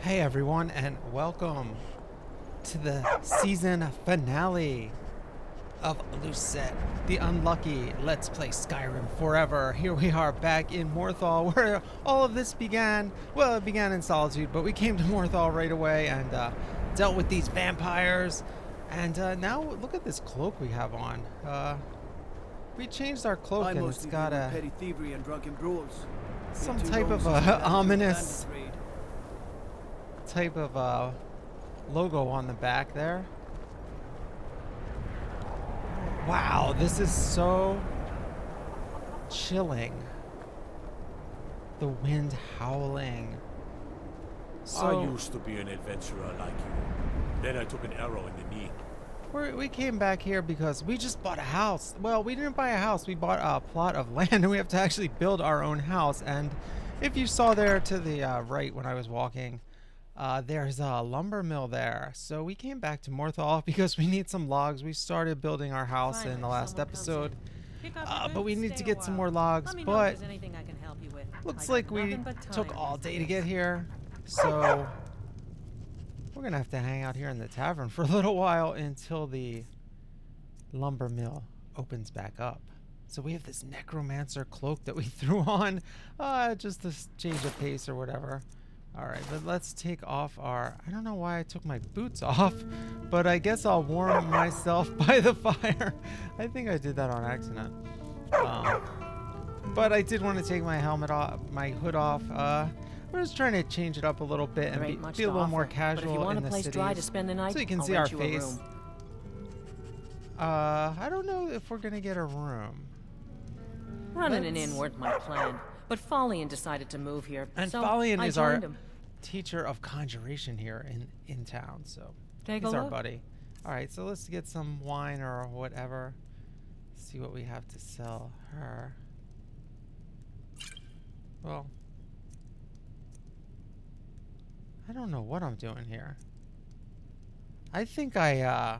Hey everyone, and welcome to the season finale of Lucette, the Unlucky Let's Play Skyrim Forever. Here we are back in Morthal, where all of this began. Well, it began in Solitude, but we came to Morthal right away and dealt with these vampires. And now look at this cloak we have on. We changed our cloak and it's got a petty thievery and drunken brawls. some type of ominous type of logo on the back there. Wow, this is so chilling. The wind howling. So I used to be an adventurer like you. Then I took an arrow in the knee. we came back here because we just bought a house. Well, we didn't buy a house. We bought a plot of land, and we have to actually build our own house. And if you saw there to the right when I was walking, there's a lumber mill there. So we came back to Morthal because we need some logs. We started building our house in the last episode, but we need to get some more logs. But looks like we took all day to get here, so we're gonna have to hang out here in the tavern for a little while until the lumber mill opens back up. So we have this necromancer cloak that we threw on just to change of pace or whatever. Alright, but let's take off our... I don't know why I took my boots off, but I guess I'll warm myself by the fire. I think I did that on accident. But I did want to take my helmet off, my hood off. We're just trying to change it up a little bit and be a little more casual in the city. So you can see our face. I don't know if we're going to get a room. Running an inn weren't my plan, but Falian decided to move here. And so Falian is our him. teacher of conjuration here in town, so Take he's a our look. buddy. All right, so let's get some wine or whatever. See what we have to sell her. Well, I don't know what I'm doing here. I think I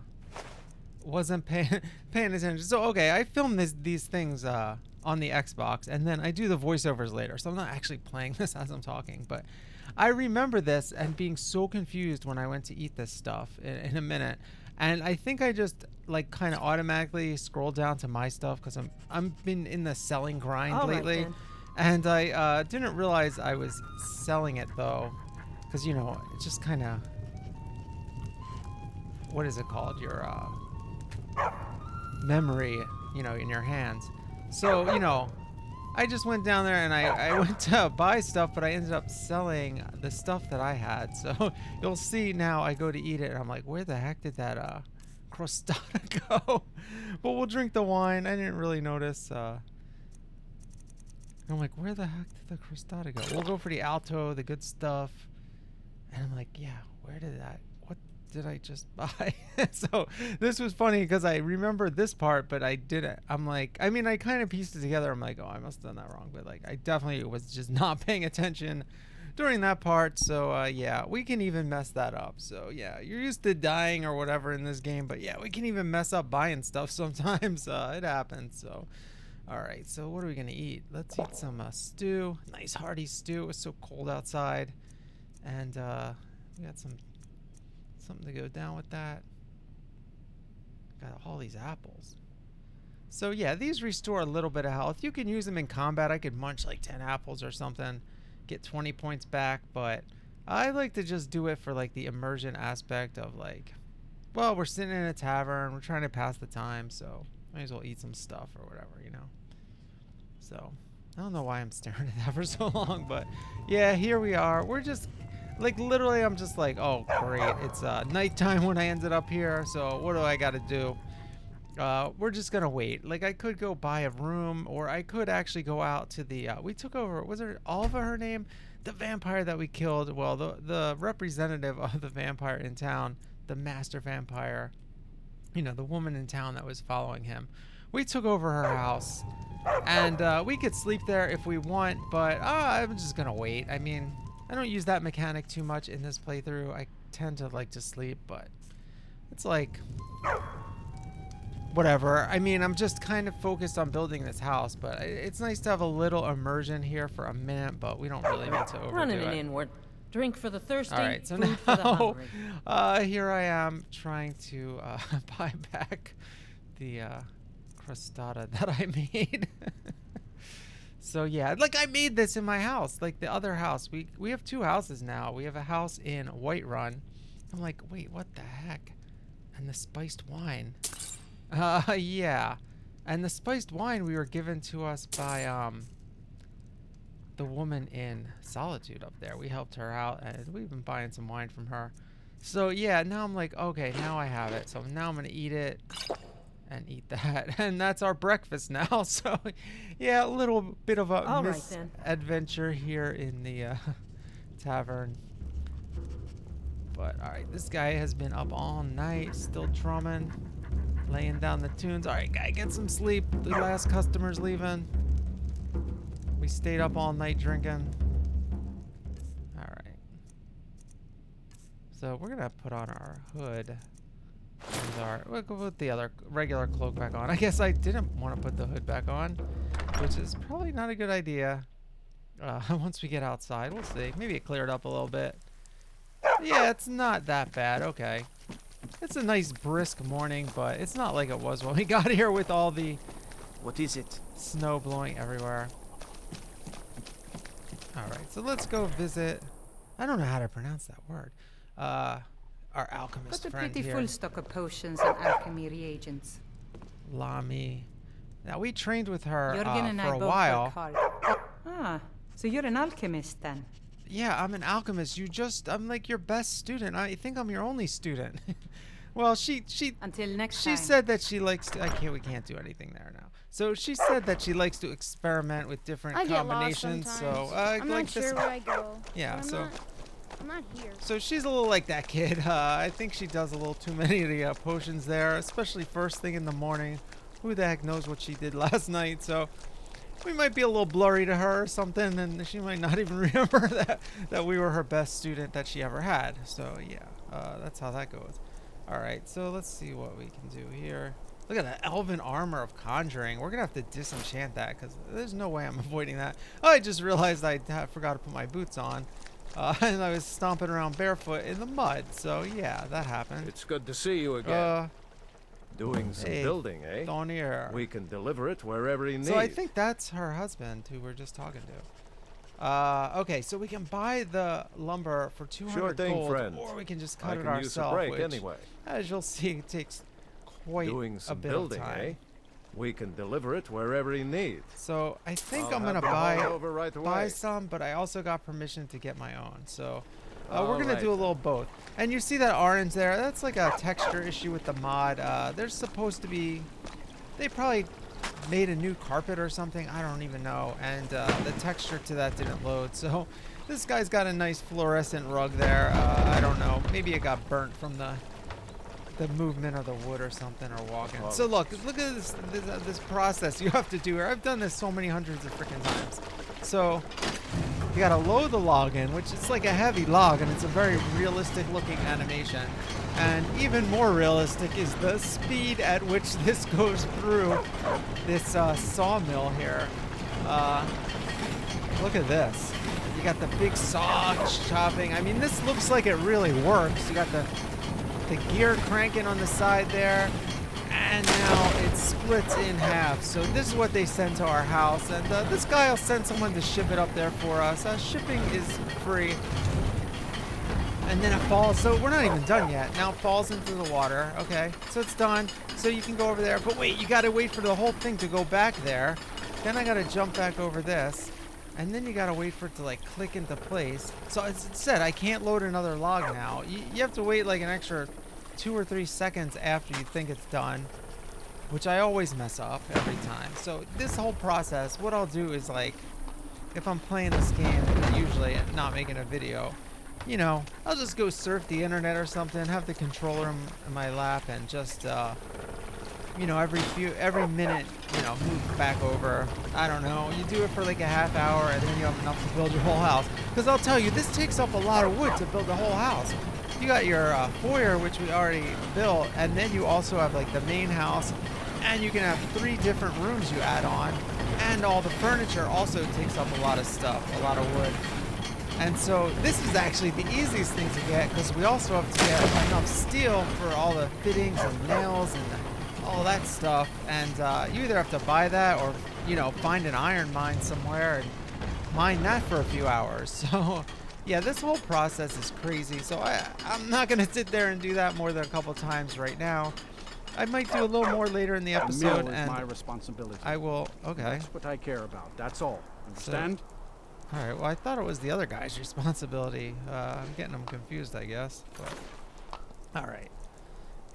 wasn't paying attention. So okay, I filmed these things on the Xbox, and then I do the voiceovers later. So I'm not actually playing this as I'm talking, but I remember this and being so confused when I went to eat this stuff in a minute. And I think I just like kind of automatically scrolled down to my stuff because I've been in the selling grind All right, lately, then. and I didn't realize I was selling it though, because you know it's just kind of, what is it called, your memory, you know, in your hands. So, you know, I just went down there and I went to buy stuff, but I ended up selling the stuff that I had. So you'll see now I go to eat it and I'm like, where the heck did that crostata go? But we'll drink the wine. I didn't really notice. I'm like, where the heck did the crostata go? We'll go for the alto, the good stuff. And I'm like, yeah, where did that, what did I just buy? So this was funny because I remember this part, but I didn't. I'm like, I mean, I kind of pieced it together. I'm like, oh, I must have done that wrong. But like, I definitely was just not paying attention during that part. So yeah, we can even mess that up. So yeah, you're used to dying or whatever in this game, but yeah, we can even mess up buying stuff sometimes. It happens. So all right, so what are we gonna eat? Let's eat some stew. Nice hearty stew. It was so cold outside, and we got something to go down with that. Got all these apples. So yeah, these restore a little bit of health. You can use them in combat. I could munch like 10 apples or something, get 20 points back, but I like to just do it for like the immersion aspect of like, well, we're sitting in a tavern, we're trying to pass the time, so might as well eat some stuff or whatever, you know. So I don't know why I'm staring at that for so long, but yeah, here we are. We're just like, literally, I'm just like, oh, great. It's nighttime when I ended up here, so what do I got to do? We're just going to wait. Like, I could go buy a room, or I could actually go out to the... we took over... Was it Alva, her name? The vampire that we killed. Well, the representative of the vampire in town, the master vampire, you know, the woman in town that was following him. We took over her house, and we could sleep there if we want, but I'm just going to wait. I mean... I don't use that mechanic too much in this playthrough. I tend to like to sleep, but it's like, whatever. I mean, I'm just kind of focused on building this house, but it's nice to have a little immersion here for a minute, but we don't really need to overdo Running it. an inn Drink for the thirsty, All right, so food for the now hungry. here I am trying to buy back the crostata that I made. So yeah, like I made this in my house, like the other house. We have 2 houses now. We have a house in Whiterun. I'm like, wait, what the heck? And the spiced wine. Yeah. And the spiced wine we were given to us by the woman in Solitude up there. We helped her out and we've been buying some wine from her. So yeah, now I'm like, okay, now I have it. So now I'm gonna eat it and eat that. And that's our breakfast now. So yeah, a little bit of a All right, then. misadventure here in the tavern. But all right, this guy has been up all night, still drumming, laying down the tunes. All right, guy, get some sleep. The last customer's leaving. We stayed up all night drinking. All right. So we're gonna put on our hood. And we'll go with the other regular cloak back on. I guess I didn't want to put the hood back on, which is probably not a good idea. Once we get outside, we'll see. Maybe it cleared up a little bit. Yeah, it's not that bad. Okay. It's a nice brisk morning, but it's not like it was when we got here with all the What is it? snow blowing everywhere. Alright, so let's go visit. I don't know how to pronounce that word. Our alchemist Got a friend pretty here. full stock of potions and alchemy reagents. Lami. Now, we trained with her Jürgen and I for a both while. work hard. Ah, so you're an alchemist then? Yeah, I'm an alchemist. I'm like your best student. I think I'm your only student. Well, she Until next time. said that she likes to, we can't do anything there now. So she said that she likes to experiment with different I get lost combinations. sometimes. So I'm like not sure this. where I go. Yeah, but so I'm not here. so she's a little like that kid. I think she does a little too many of the potions there, especially first thing in the morning. Who the heck knows what she did last night? So we might be a little blurry to her or something, and she might not even remember that we were her best student that she ever had. So yeah, that's how that goes. All right, so let's see what we can do here. Look at that elven armor of conjuring. We're gonna have to disenchant that because there's no way I'm avoiding that. Oh, I just realized I forgot to put my boots on, and I was stomping around barefoot in the mud. So yeah, that happened. It's good to see you again. Doing some hey, building, eh? Thonir. We can deliver it wherever you need. So I think that's her husband who we're just talking to. Okay, so we can buy the lumber for 200 Sure thing, gold, friend. or we can just I cut it can use a ourselves. break Which, anyway. as you'll see, it takes quite Doing a some bit building, of time. eh? We can deliver it wherever you need. So I think I'll I'm have gonna them buy all over right buy away. some, but I also got permission to get my own. So we're All gonna right do a then. little both. And you see that orange there? That's like a texture issue with the mod. There's supposed to be. They probably made a new carpet or something. I don't even know. And the texture to that didn't load. So this guy's got a nice fluorescent rug there. I don't know. Maybe it got burnt from the movement of the wood or something, or walking. Oh. So look at this process you have to do here. I've done this so many hundreds of freaking times. So you gotta load the log in, which is like a heavy log, and it's a very realistic looking animation. And even more realistic is the speed at which this goes through this sawmill here. Look at this. You got the big saw chopping. I mean, this looks like it really works. You got the gear cranking on the side there, and now it splits in half. So this is what they send to our house, and this guy will send someone to ship it up there for us. Shipping is free. And then it falls, so we're not even done yet. Now it falls into the water. Okay, so it's done. So you can go over there, but wait, you gotta wait for the whole thing to go back there. Then I gotta jump back over this. And then you gotta wait for it to like click into place. So as it said, I can't load another log now. You have to wait like an extra 2 or 3 seconds after you think it's done, which I always mess up every time. So this whole process, what I'll do is like, if I'm playing this game usually and not making a video, you know, I'll just go surf the internet or something, have the controller in my lap, and just you know, every minute, you know, move back over. I don't know. You do it for like a half hour, and then you have enough to build your whole house. Because I'll tell you, this takes up a lot of wood to build the whole house. You got your foyer, which we already built, and then you also have like the main house, and you can have 3 different rooms you add on, and all the furniture also takes up a lot of stuff, a lot of wood. And so this is actually the easiest thing to get because we also have to get enough steel for all the fittings and nails and all that stuff. And you either have to buy that or, you know, find an iron mine somewhere and mine that for a few hours. So yeah, this whole process is crazy. So I'm not going to sit there and do that more than a couple times right now. I might do a little more later in the The episode. mill is And my responsibility. I will, okay. That's what I care about. That's all. Understand? All right, well, I thought it was the other guy's responsibility. I'm getting them confused, I guess. But all right.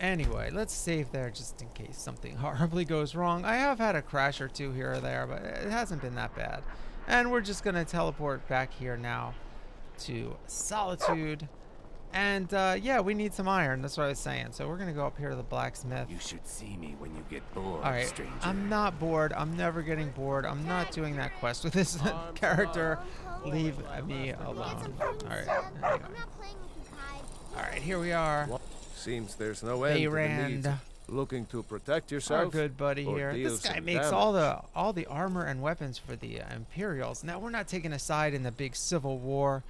Anyway, let's save there just in case something horribly goes wrong. I have had a crash or two here or there, but it hasn't been that bad. And we're just going to teleport back here now to Solitude. And yeah, we need some iron. That's what I was saying. So we're going to go up here to the blacksmith. You should see me when you get bored, All right, stranger. I'm not bored. I'm never getting bored. I'm not doing that quest with this character. Leave me alone. All right. Anyway. All right, here we are. Seems there's no end to the needs. Bayrand, Looking to protect yourself. our good buddy or here. deal This guy some makes damage. all the armor and weapons for the Imperials. Now we're not taking a side in the big civil war.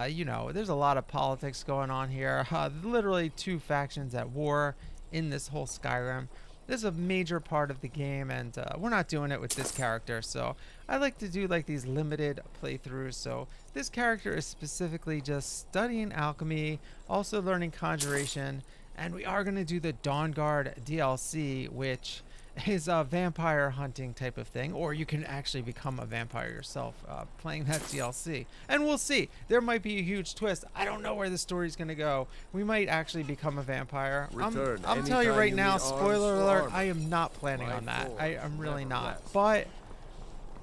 You know, there's a lot of politics going on here. Literally two factions at war in this whole Skyrim. This is a major part of the game, and we're not doing it with this character. So I like to do like these limited playthroughs. So this character is specifically just studying alchemy, also learning conjuration, and we are going to do the Dawnguard DLC, which is a vampire hunting type of thing, or you can actually become a vampire yourself playing that DLC. And we'll see. There might be a huge twist. I don't know where the story's going to go. We might actually become a vampire. Return I'm telling you anytime right you now, need spoiler arms for alert, armor. I am not planning My on that. sword I'm really never not. rests.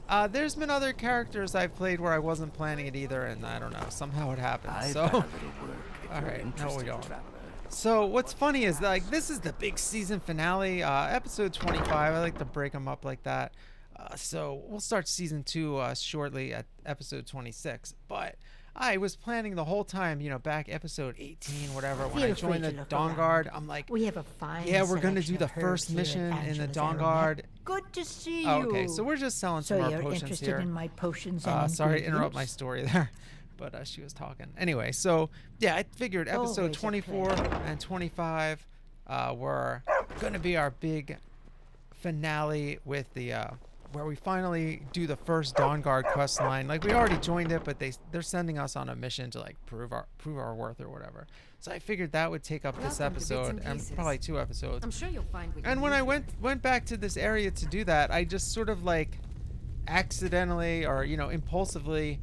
But there's been other characters I've played where I wasn't planning it either, and I don't know. Somehow it happened. I've So, got a little work if all you're right, no, we interested, don't. traveler. So what's funny is like this is the big season finale, episode 25. I like to break them up like that. So we'll start season 2 shortly at episode 26. But I was planning the whole time, you know, back episode 18, whatever. When I Feel free joined the to look Dawnguard, around. I'm like, We have a fine yeah, we're gonna selection do the of first herbs here mission at in the Angela's Dawnguard. Aromat. Good to see you. Oh, okay, so we're just selling some So of you're our potions interested here. in my potions and Sorry to interrupt my ingredients? story there, but she was talking. Anyway, so yeah, I figured episode Always a 24 and 25 were gonna be our big finale with the where we finally do the first Dawnguard quest line. Like we already joined it, but they're sending us on a mission to like prove our worth or whatever. So I figured that would take up this Welcome to Bits and episode and Pieces. probably 2 episodes. I'm sure you'll find what And you when need I here. went back to this area to do that, I just sort of like accidentally or you know impulsively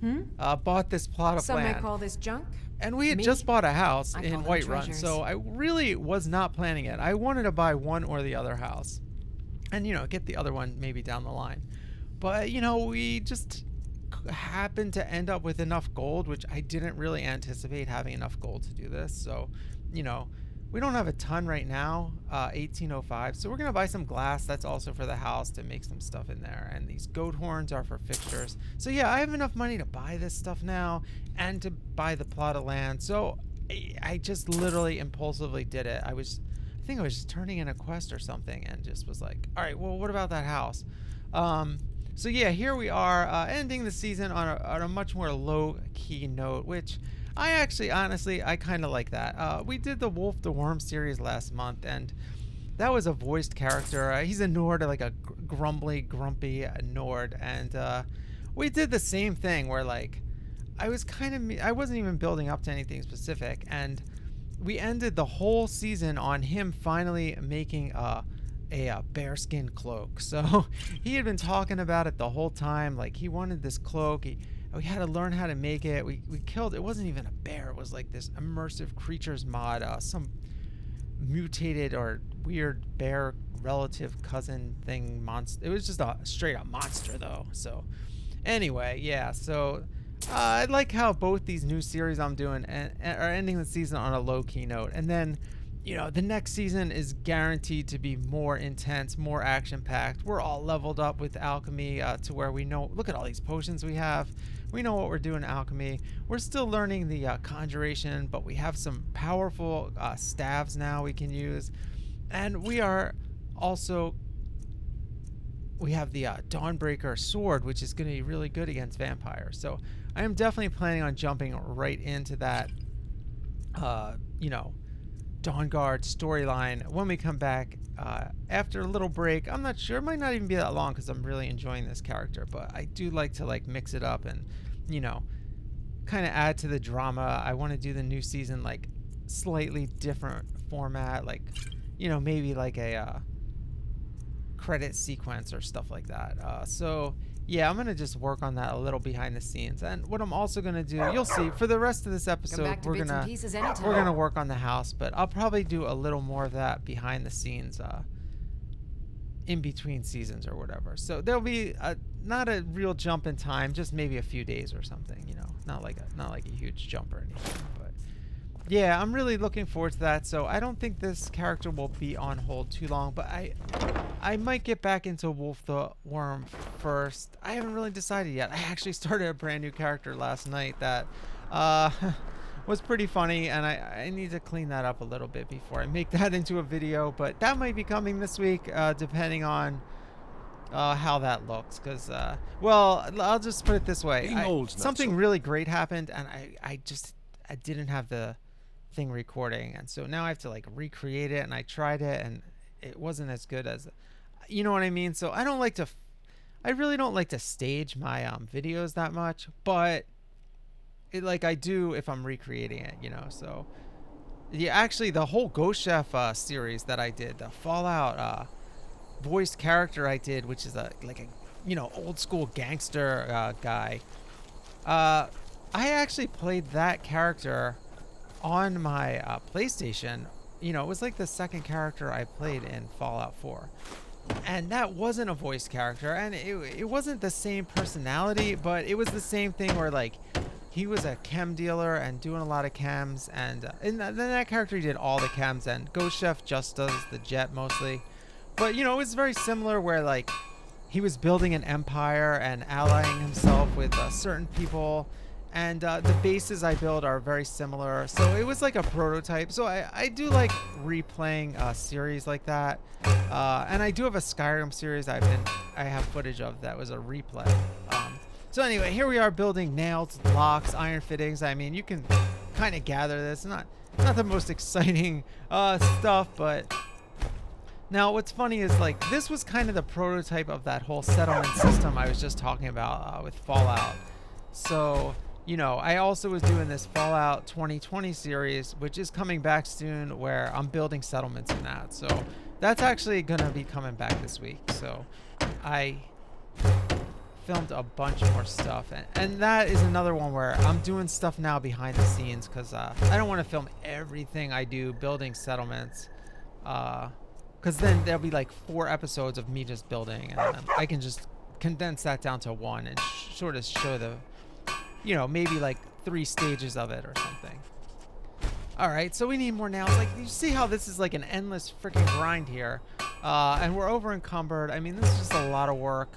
bought this plot of Some land. may call this junk. And we had Me? just bought a house I call in them Whiterun, treasures. so I really was not planning it. I wanted to buy one or the other house, and you know get the other one maybe down the line. But you know we just happened to end up with enough gold, which I didn't really anticipate having enough gold to do this. So you know we don't have a ton right now, 1805. So we're gonna buy some glass. That's also for the house to make some stuff in there. And these goat horns are for fixtures. So yeah, I have enough money to buy this stuff now and to buy the plot of land. So I just literally impulsively did it. I think I was just turning in a quest or something and just was like, all right, well, what about that house? So yeah, here we are ending the season on a much more low-key note, which I actually, honestly, I kind of like that. We did the Wolf the Worm series last month, and that was a voiced character. He's a Nord, like a grumpy Nord, and we did the same thing where, like, I wasn't even building up to anything specific, and we ended the whole season on him finally making a bearskin cloak. So he had been talking about it the whole time, like he wanted this cloak. We had to learn how to make it. We killed, it wasn't even a bear, it was like this immersive creatures mod, some mutated or weird bear relative cousin thing monster. It was just a straight up monster though. So anyway, yeah, so I like how both these new series I'm doing are ending the season on a low-key note, and then you know the next season is guaranteed to be more intense, more action-packed. We're all leveled up with alchemy to where we know, look at all these potions we have. We know what we're doing in alchemy. We're still learning the conjuration, but we have some powerful staves now we can use, and we are also we have the Dawnbreaker sword, which is going to be really good against vampires. So I am definitely planning on jumping right into that, you know, Dawnguard storyline when we come back after a little break. I'm not sure. It might not even be that long because I'm really enjoying this character. But I do like to like mix it up and, you know, kind of add to the drama. I want to do the new season like slightly different format, like, you know, maybe like a credit sequence or stuff like that. So yeah, I'm gonna just work on that a little behind the scenes. And what I'm also gonna do, you'll see for the rest of this episode, we're gonna work on the house, but I'll probably do a little more of that behind the scenes in between seasons or whatever. So there'll be not a real jump in time, just maybe a few days or something, you know, not like a huge jump or anything. But yeah, I'm really looking forward to that. So I don't think this character will be on hold too long, but I might get back into Wolf the Worm first. I haven't really decided yet. I actually started a brand new character last night that was pretty funny, and I need to clean that up a little bit before I make that into a video. But that might be coming this week, depending on how that looks. Because, well, I'll just put it this way. Something really great happened, and I didn't have the thing recording, and so now I have to like recreate it, and I tried it, and it wasn't as good as, you know what I mean? So I really don't like to stage my videos that much, but it, like, I do if I'm recreating it, you know. So yeah, actually the whole Ghost Chef series that I did, the Fallout voiced character I did, which is like a you know, old school gangster guy, I actually played that character on my PlayStation. You know, it was like the second character I played in Fallout 4. And that wasn't a voice character, and it wasn't the same personality, but it was the same thing where, like, he was a chem dealer and doing a lot of chems, and then that character did all the chems, and Ghost Chef just does the jet mostly. But, you know, it was very similar where, like, he was building an empire and allying himself with certain people. And the bases I build are very similar, so it was like a prototype. So I do like replaying a series like that, and I do have a Skyrim series I have footage of that was a replay. So anyway, here we are building nails, locks, iron fittings. I mean, you can kind of gather this. Not the most exciting stuff, but now what's funny is, like, this was kind of the prototype of that whole settlement system I was just talking about with Fallout. So, you know, I also was doing this Fallout 2020 series, which is coming back soon, where I'm building settlements in that. So that's actually going to be coming back this week. So I filmed a bunch more stuff. And that is another one where I'm doing stuff now behind the scenes, because I don't want to film everything I do building settlements. Because then there'll be like 4 episodes of me just building, and I can just condense that down to one and sort of show the, you know, maybe like 3 stages of it or something. All right, so we need more nails. Like, you see how this is like an endless freaking grind here, and we're over encumbered. I mean, this is just a lot of work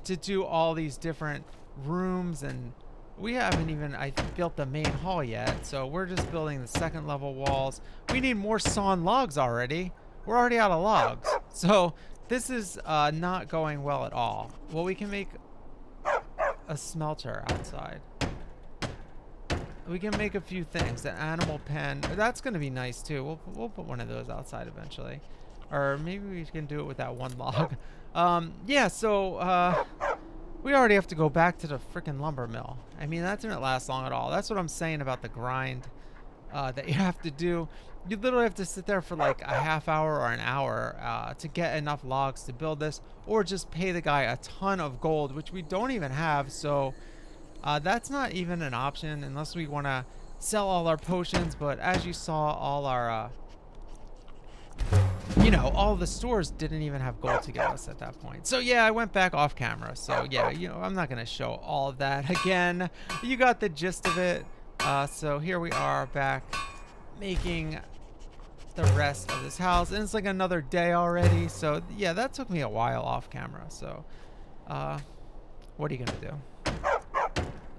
to do all these different rooms, and we haven't even built the main hall yet. So we're just building the 2nd level walls. We need more sawn logs already. We're already out of logs, so this is not going well at all. Well, we can make a smelter outside. We can make a few things. An animal pen, that's going to be nice too. We'll put one of those outside eventually, or maybe we can do it with that 1 log. Yeah, so we already have to go back to the freaking lumber mill. I mean, that didn't last long at all. That's what I'm saying about the grind that you have to do. You literally have to sit there for like a half hour or an hour to get enough logs to build this, or just pay the guy a ton of gold, which we don't even have. So that's not even an option unless we want to sell all our potions. But as you saw, all our, you know, all the stores didn't even have gold to get us at that point. So yeah, I went back off camera. So yeah, you know, I'm not going to show all of that again. You got the gist of it. So here we are back making the rest of this house, and it's like another day already. So yeah, that took me a while off camera. So what are you gonna do?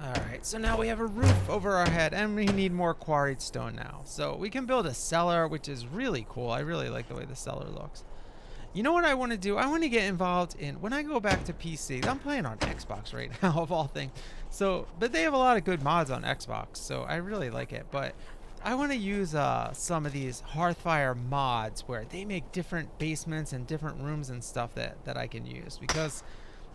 All right, so now we have a roof over our head, and we need more quarried stone now. So we can build a cellar, which is really cool. I really like the way the cellar looks. You know what I want to do? I want to get involved in, when I go back to PC, I'm playing on Xbox right now, of all things. So, but they have a lot of good mods on Xbox, so I really like it. But I want to use some of these Hearthfire mods where they make different basements and different rooms and stuff that I can use. Because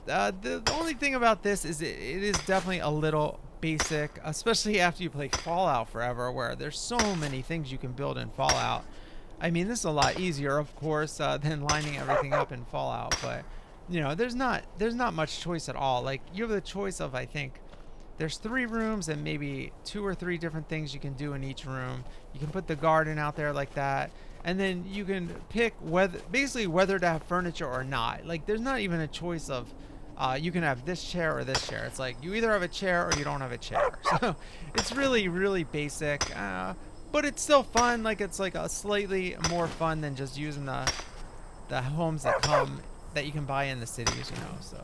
the only thing about this is it is definitely a little basic, especially after you play Fallout forever, where there's so many things you can build in Fallout. I mean, this is a lot easier, of course, than lining everything up in Fallout, but you know, there's not much choice at all. Like, you have the choice of, I think, there's 3 rooms and maybe 2 or 3 different things you can do in each room. You can put the garden out there like that, and then you can pick basically whether to have furniture or not. Like, there's not even a choice of you can have this chair or this chair. It's like you either have a chair or you don't have a chair. So it's really, really basic. But it's still fun. Like, it's like a slightly more fun than just using the homes that you can buy in the cities, you know. So,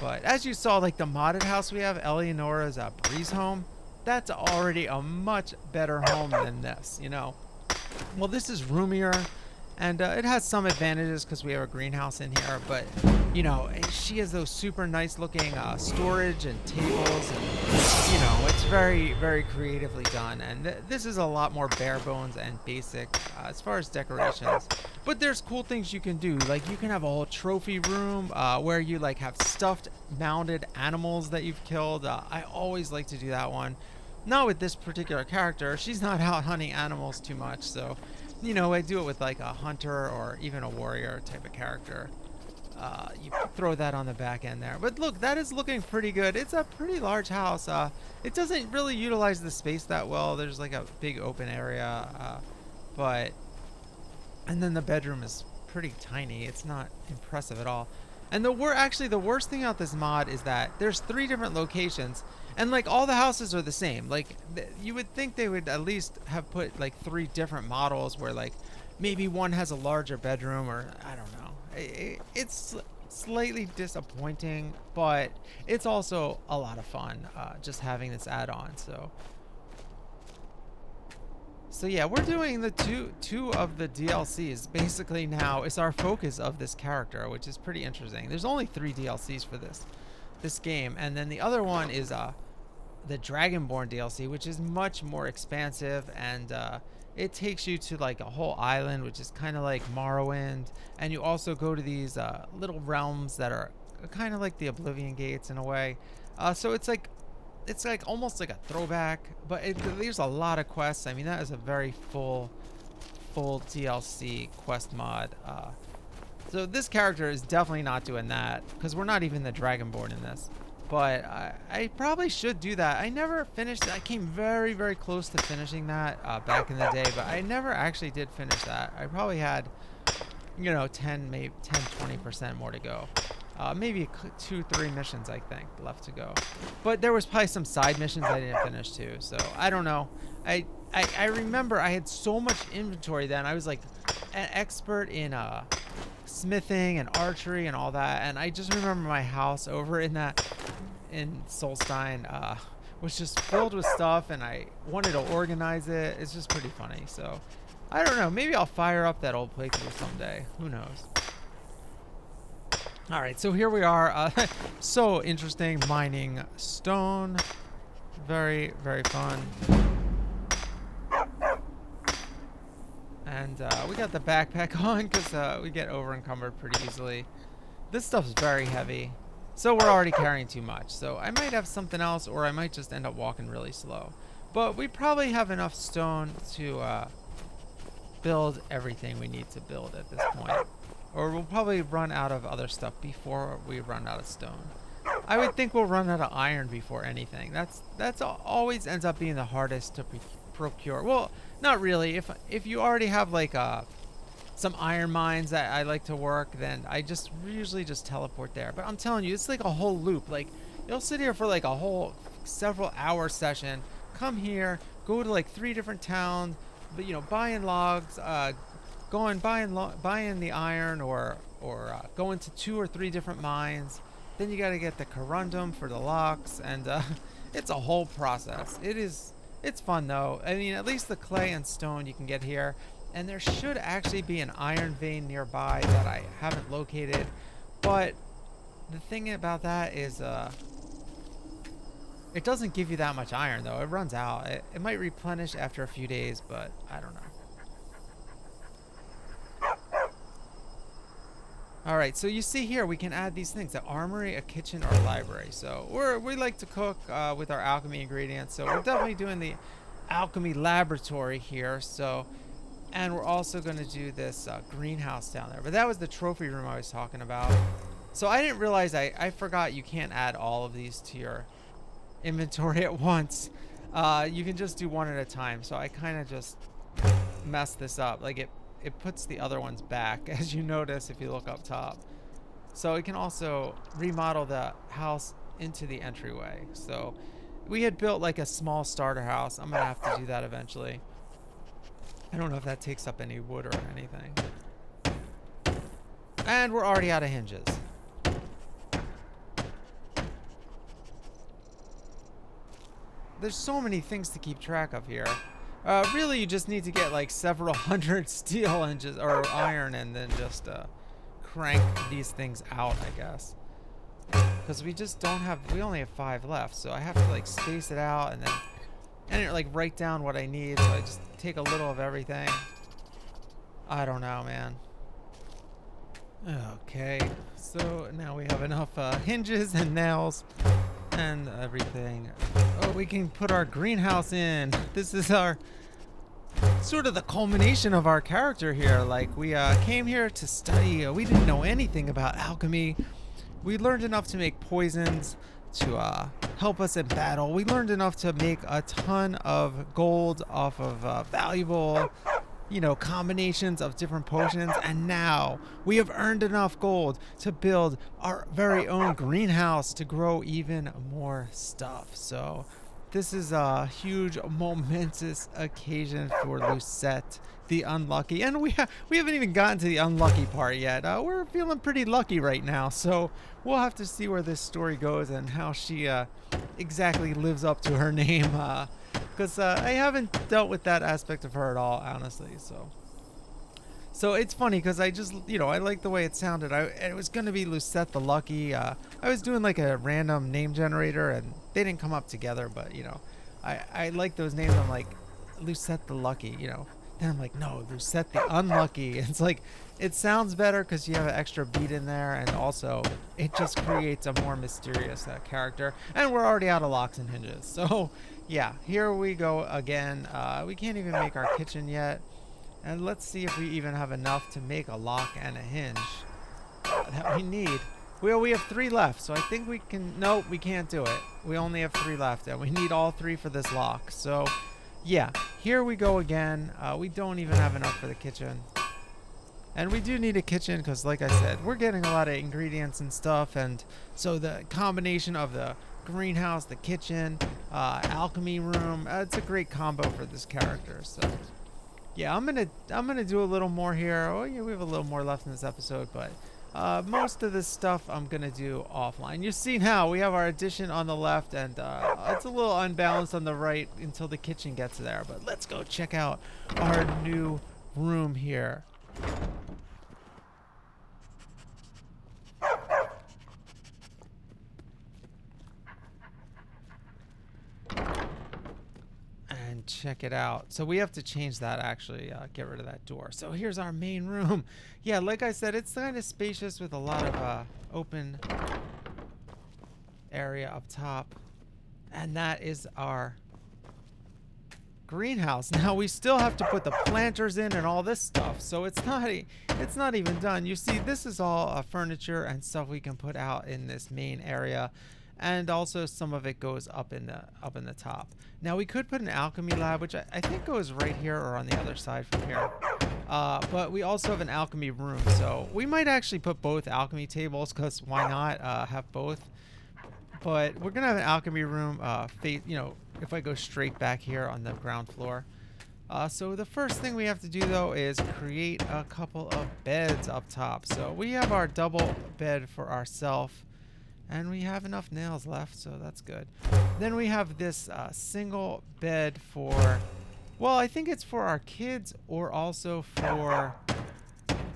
but as you saw, like the modded house we have, Eleonora's breeze home, that's already a much better home than this, you know. Well, this is roomier, and it has some advantages because we have a greenhouse in here. But you know, she has those super nice looking storage and tables, and you know, it's very, very creatively done. And this is a lot more bare bones and basic as far as decorations. But there's cool things you can do. Like, you can have a whole trophy room where you like have stuffed mounted animals that you've killed. I always like to do that one. Not with this particular character. She's not out hunting animals too much. So, you know, I do it with like a hunter or even a warrior type of character. You throw that on the back end there. But look, that is looking pretty good. It's a pretty large house. It doesn't really utilize the space that well. There's like a big open area. And then the bedroom is pretty tiny. It's not impressive at all. And actually the worst thing about this mod is that there's 3 different locations, and like all the houses are the same. Like you would think they would at least have put like 3 different models where like maybe one has a larger bedroom, or I don't know. It's slightly disappointing, but it's also a lot of fun just having this add-on. So yeah, we're doing the two of the DLCs. Basically now is our focus of this character, which is pretty interesting. There's only 3 DLCs for this game, and then the other one is the Dragonborn DLC, which is much more expansive, and it takes you to like a whole island, which is kind of like Morrowind, and you also go to these little realms that are kind of like the Oblivion Gates in a way. So it's like almost like a throwback, but there's a lot of quests. I mean, that is a very full DLC quest mod. So this character is definitely not doing that, because we're not even the Dragonborn in this. But I probably should do that. I never finished it. I came very, very close to finishing that back in the day, but I never actually did finish that. I probably had, you know, 20% more to go. Maybe 2-3 missions, I think, left to go. But there was probably some side missions I didn't finish too. So I don't know. I remember I had so much inventory then. I was like an expert in smithing and archery and all that. And I just remember my house over in Solstein was just filled with stuff, and I wanted to organize it. It's just pretty funny. So I don't know. Maybe I'll fire up that old playthrough someday. Who knows? All right, so here we are. So interesting, mining stone. Very, very fun. And we got the backpack on because we get over encumbered pretty easily. This stuff's very heavy, so we're already carrying too much. So I might have something else, or I might just end up walking really slow. But we probably have enough stone to build everything we need to build at this point. Or we'll probably run out of other stuff before we run out of stone. I would think we'll run out of iron before anything. That's always ends up being the hardest to procure. Well, not really. If you already have like some iron mines that I like to work, then I just usually just teleport there. But I'm telling you, it's like a whole loop. Like, you'll sit here for like a whole several hour session, come here, go to like 3 different towns, but you know, buying logs, going buying the iron, or going to 2 or 3 different mines. Then you got to get the corundum for the locks, and it's a whole process. It's fun though. I mean, at least the clay and stone you can get here, And there should actually be an iron vein nearby that I haven't located. But the thing about that is it doesn't give you that much iron, though. It runs out. It might replenish after a few days, but I don't know. Alright, so you see here we can add these things, an armory, a kitchen, or a library. So we like to cook with our alchemy ingredients. So we're definitely doing the alchemy laboratory here. So, and we're also going to do this greenhouse down there. But that was the trophy room I was talking about. So I didn't realize, I forgot you can't add all of these to your inventory at once. You can just do one at a time. So I kind of just messed this up. Like it puts the other ones back, as you notice if you look up top. So it can also remodel the house into the entryway. So we had built like a small starter house. I'm gonna have to do that eventually. I don't know if that takes up any wood or anything. And we're already out of hinges. There's so many things to keep track of here. Really, you just need to get like several hundred steel and just, or iron, and then just crank these things out, I guess. Because we just don't have, we only have 5 left, so I have to like space it out and then like write down what I need. So I just take a little of everything. I don't know, man. Okay, so now we have enough hinges and nails and everything. Oh, we can put our greenhouse in. This is our sort of the culmination of our character here. Like, we came here to study. We didn't know anything about alchemy. We learned enough to make poisons to help us in battle. We learned enough to make a ton of gold off of valuable, you know, combinations of different potions. And now we have earned enough gold to build our very own greenhouse to grow even more stuff. So this is a huge, momentous occasion for Lucette, the unlucky. And we haven't even gotten to the unlucky part yet. We're feeling pretty lucky right now. So we'll have to see where this story goes and how she exactly lives up to her name. Because I haven't dealt with that aspect of her at all, honestly. So it's funny because I just, you know, I like the way it sounded. It was going to be Lucette the Lucky. I was doing like a random name generator and they didn't come up together. But, you know, I like those names. I'm like, Lucette the Lucky, you know. Then I'm like, no, Lucette the Unlucky. It's like, it sounds better because you have an extra beat in there. And also, it just creates a more mysterious character. And we're already out of locks and hinges. So yeah, here we go again. We can't even make our kitchen yet. And let's see if we even have enough to make a lock and a hinge that we need. Well, we have 3 left, so I think we can... Nope, we can't do it. We only have 3 left, and we need all 3 for this lock. So, yeah, here we go again. We don't even have enough for the kitchen. And we do need a kitchen because, like I said, we're getting a lot of ingredients and stuff. And so the combination of the greenhouse, the kitchen, alchemy room, it's a great combo for this character. So yeah, I'm gonna do a little more here. Oh yeah, we have a little more left in this episode, but most of this stuff I'm gonna do offline. You see now we have our addition on the left, and it's a little unbalanced on the right until the kitchen gets there. But let's go check out our new room here. Check it out. So we have to change that, actually, get rid of that door. So here's our main room. Yeah, like I said, it's kind of spacious with a lot of open area up top. And that is our greenhouse. Now we still have to put the planters in and all this stuff. So it's not even done. You see, this is all furniture and stuff we can put out in this main area. And also some of it goes up in the top. Now we could put an alchemy lab, which I think goes right here or on the other side from here. But we also have an alchemy room, so we might actually put both alchemy tables, because why not have both? But we're gonna have an alchemy room, you know, if I go straight back here on the ground floor. So the first thing we have to do though is create a couple of beds up top. So we have our double bed for ourselves. And we have enough nails left, so that's good. Then we have this single bed for Well, I think it's for our kids or also for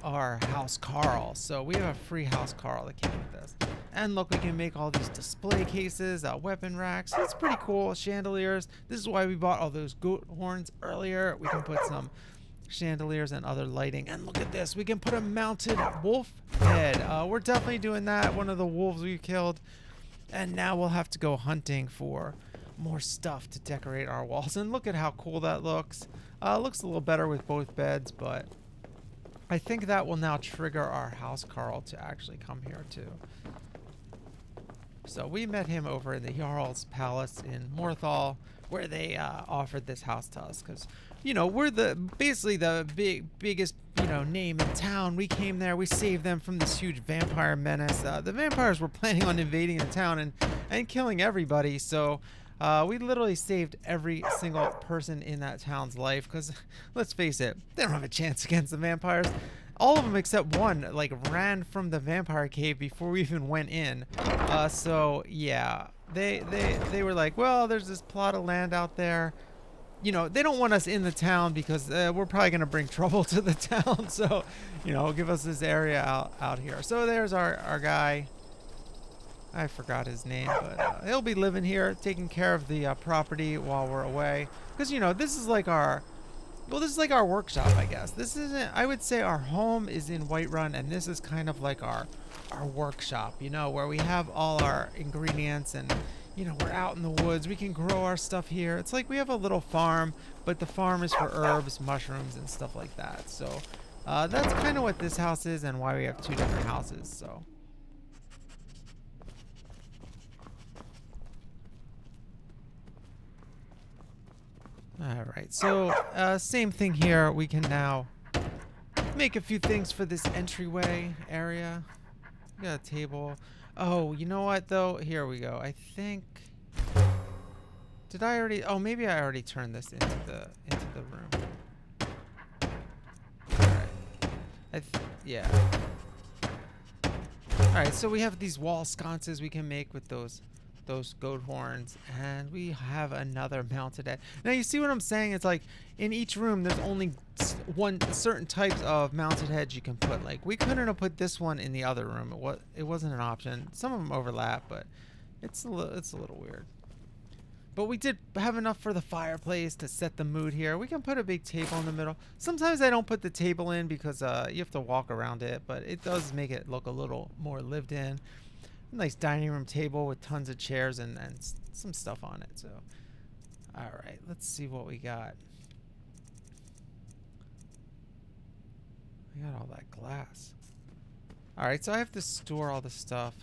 our house Carl. So we have a free house Carl that came with this. And look, we can make all these display cases, weapon racks. It's pretty cool. Chandeliers. This is why we bought all those goat horns earlier. We can put some chandeliers and other lighting. And look at this. We can put a mounted wolf head. We're definitely doing that. One of the wolves we killed. And now we'll have to go hunting for more stuff to decorate our walls. And look at how cool that looks. Looks a little better with both beds, but I think that will now trigger our house Carl to actually come here too. So we met him over in the Jarl's Palace in Morthal, where they offered this house to us because, you know, we're basically the biggest, you know, name in town. We came there, we saved them from this huge vampire menace. The vampires were planning on invading the town and killing everybody. So we literally saved every single person in that town's life because, let's face it, they don't have a chance against the vampires. All of them except one like ran from the vampire cave before we even went in. So yeah, they were like, well, there's this plot of land out there. You know, they don't want us in the town because we're probably gonna bring trouble to the town. So, you know, give us this area out here. So there's our guy. I forgot his name, but he'll be living here, taking care of the property while we're away. Because, you know, this is like our workshop, I guess. This isn't, I would say our home is in Whiterun, and this is kind of like our workshop, you know, where we have all our ingredients and, you know, we're out in the woods. We can grow our stuff here. It's like we have a little farm, but the farm is for herbs, mushrooms, and stuff like that. So that's kind of what this house is and why we have two different houses, so. All right, so same thing here. We can now make a few things for this entryway area. We got a table. Oh, you know what though? Here we go. I think. Did I already? Oh, maybe I already turned this into the room. All right. Yeah. All right, so we have these wall sconces we can make with those goat horns, and we have another mounted head. Now you see what I'm saying? It's like in each room there's only one certain types of mounted heads you can put. Like we couldn't have put this one in the other room. It wasn't an option. Some of them overlap, but it's a little weird. But we did have enough for the fireplace to set the mood here. We can put a big table in the middle. Sometimes I don't put the table in because you have to walk around it, but it does make it look a little more lived in. Nice dining room table with tons of chairs and some stuff on it. So, all right, let's see what we got. We got all that glass. All right, so I have to store all the stuff.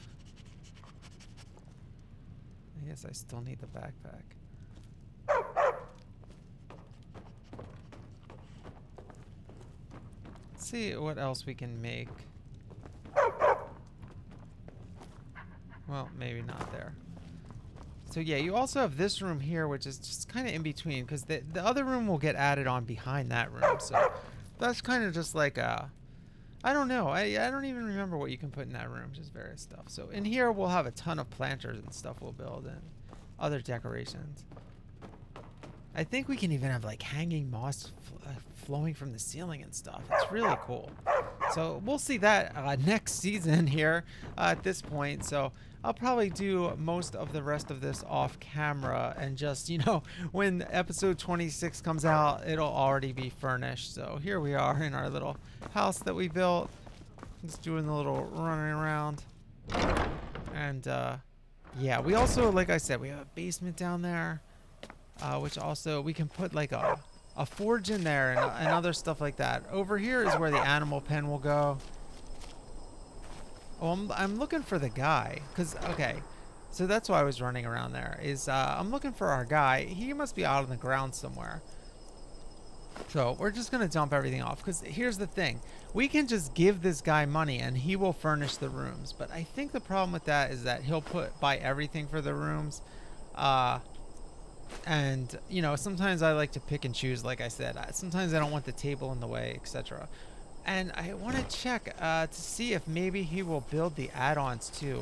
I guess I still need the backpack. Let's see what else we can make. Well, maybe not there. So yeah, you also have this room here, which is just kind of in between, because the other room will get added on behind that room. So that's kind of just like a, I don't know. I don't even remember what you can put in that room, just various stuff. So in here we'll have a ton of planters and stuff we'll build and other decorations. I think we can even have like hanging moss flowing from the ceiling and stuff. It's really cool. So we'll see that next season here at this point. So I'll probably do most of the rest of this off camera and just, you know, when episode 26 comes out, it'll already be furnished. So here we are in our little house that we built. Just doing a little running around. And yeah, we also, like I said, we have a basement down there, which also we can put like a forge in there and other stuff like that. Over here is where the animal pen will go. Oh, I'm looking for the guy, because, okay, so that's why I was running around there, is I'm looking for our guy. He must be out on the ground somewhere. So we're just going to dump everything off, because here's the thing. We can just give this guy money, and he will furnish the rooms. But I think the problem with that is that he'll buy everything for the rooms. And, you know, sometimes I like to pick and choose, like I said. Sometimes I don't want the table in the way, etc. And I want to check to see if maybe he will build the add-ons too,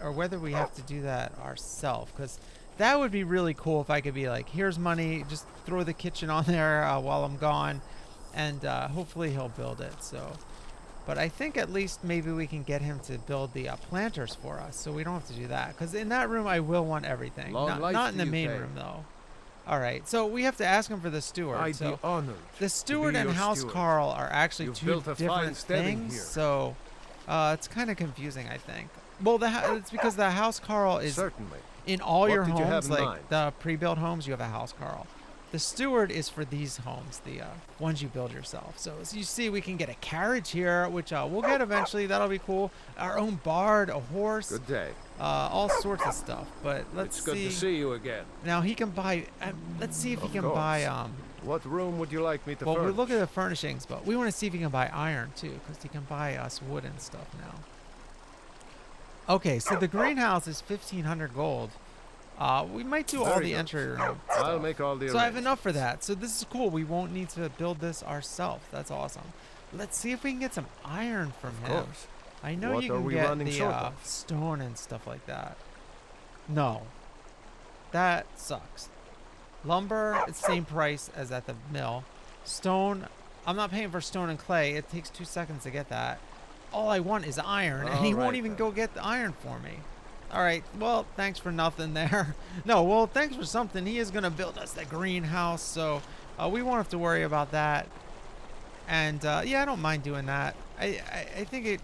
or whether we have to do that ourselves. Because That would be really cool if I could be like, here's money, just throw the kitchen on there while I'm gone, and hopefully he'll build it. So, but I think at least maybe we can get him to build the planters for us, so we don't have to do that. Because in that room, I will want everything. Long life Not in to the you, main Kay. room, though. All right, so we have to ask him for the steward. I'd so be honored. the steward be and your House steward. Carl are actually You've two built a fine different steading things. here. So it's kind of confusing, I think. Well, it's because the House Carl is Certainly. in all What your did you have homes, in like mind? the pre-built homes, you have a House Carl. The steward is for these homes, the ones you build yourself. So as you see, we can get a carriage here, which we'll get eventually. That'll be cool. Our own bard, a horse, Good day. all sorts of stuff. But let's It's good to see you again. Now he can buy. Let's see if he Of can course. buy. What room would you like me to Well, we furnish? look at the furnishings, but we want to see if he can buy iron too, because he can buy us wood and stuff now. Okay, so the greenhouse is 1,500 gold. We might do all Very the good. entry room I'll stuff. make all the So I have arrangements. enough for that. So this is cool. We won't need to build this ourselves. That's awesome. Let's see if we can get some iron from Of him. course. I know What you are can we get running the short of? stone and stuff like that. No. That sucks. Lumber, it's same price as at the mill. Stone, I'm not paying for stone and clay. It takes 2 seconds to get that. All I want is iron, and he All won't right, even then. go get the iron for me. All right, well, thanks for nothing there. No, well, thanks for something. He is going to build us the greenhouse, so we won't have to worry about that. And, yeah, I don't mind doing that. I think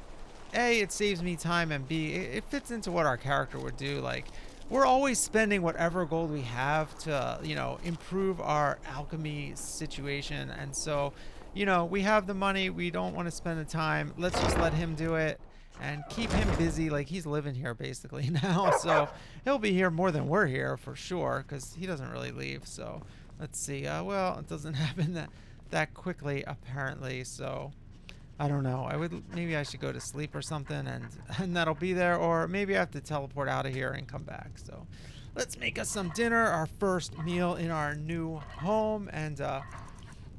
it saves me time, and B, it fits into what our character would do. Like, we're always spending whatever gold we have to, improve our alchemy situation. And so, we have the money. We don't want to spend the time. Let's just let him do it and keep him busy. Like, he's living here basically now. So he'll be here more than we're here for sure, because he doesn't really leave. So let's see. Well, it doesn't happen that quickly apparently. So I don't know. Maybe I should go to sleep or something, and that'll be there. Or maybe I have to teleport out of here and come back. So let's make us some dinner, our first meal in our new home, and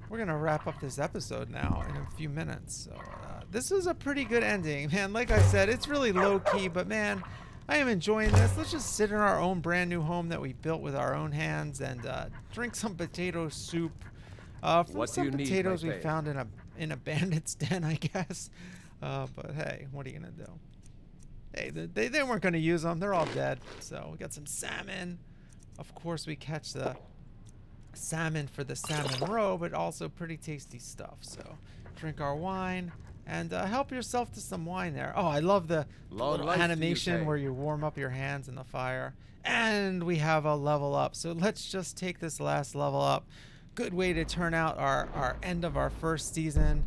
we're gonna wrap up this episode now in a few minutes. So this was a pretty good ending, man. Like I said, it's really low key, but man, I am enjoying this. Let's just sit in our own brand new home that we built with our own hands and drink some potato soup. From What do some you need, potatoes my we babe? found in a bandit's den, I guess. But hey, what are you gonna do? Hey, they weren't gonna use them. They're all dead. So we got some salmon. Of course, we catch the salmon for the salmon roe, but also pretty tasty stuff. So drink our wine and help yourself to some wine there. Oh, I love the Long little life to you, animation Kay. where you warm up your hands in the fire. And we have a level up. So let's just take this last level up. Good way to turn out our end of our first season.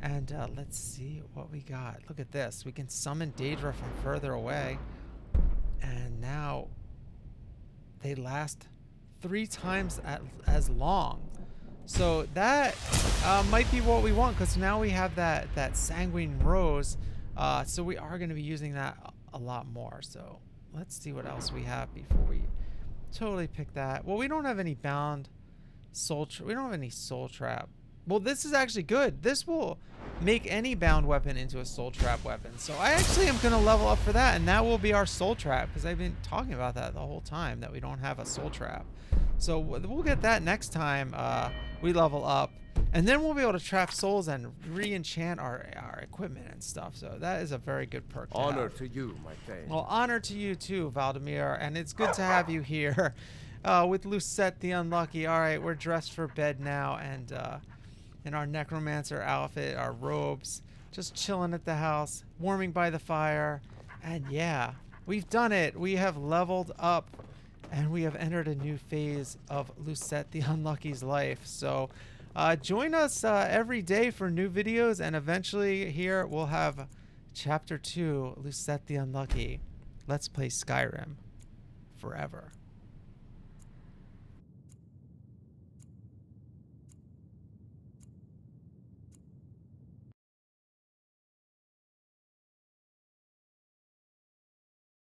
And let's see what we got. Look at this. We can summon Daedra from further away. And now they last 3 times as long. So that might be what we want, because now we have that sanguine rose. So we are going to be using that a lot more. So let's see what else we have before we totally pick that. Well, we don't have any bound we don't have any soul trap. Well, this is actually good. This will make any bound weapon into a soul trap weapon. So I actually am going to level up for that, and that will be our soul trap, because I've been talking about that the whole time, that we don't have a soul trap. So we'll get that next time we level up, and then we'll be able to trap souls and re-enchant our equipment and stuff. So that is a very good perk to Honor have. to you, my Thane. Well, honor to you too, Valdemir, and it's good to have you here with Lucette the Unlucky. All right, we're dressed for bed now, and in our necromancer outfit, our robes, just chilling at the house, warming by the fire, and yeah, we've done it. We have leveled up, and we have entered a new phase of Lucette the Unlucky's life. So join us every day for new videos, and eventually here we'll have Chapter 2, Lucette the Unlucky. Let's play Skyrim forever.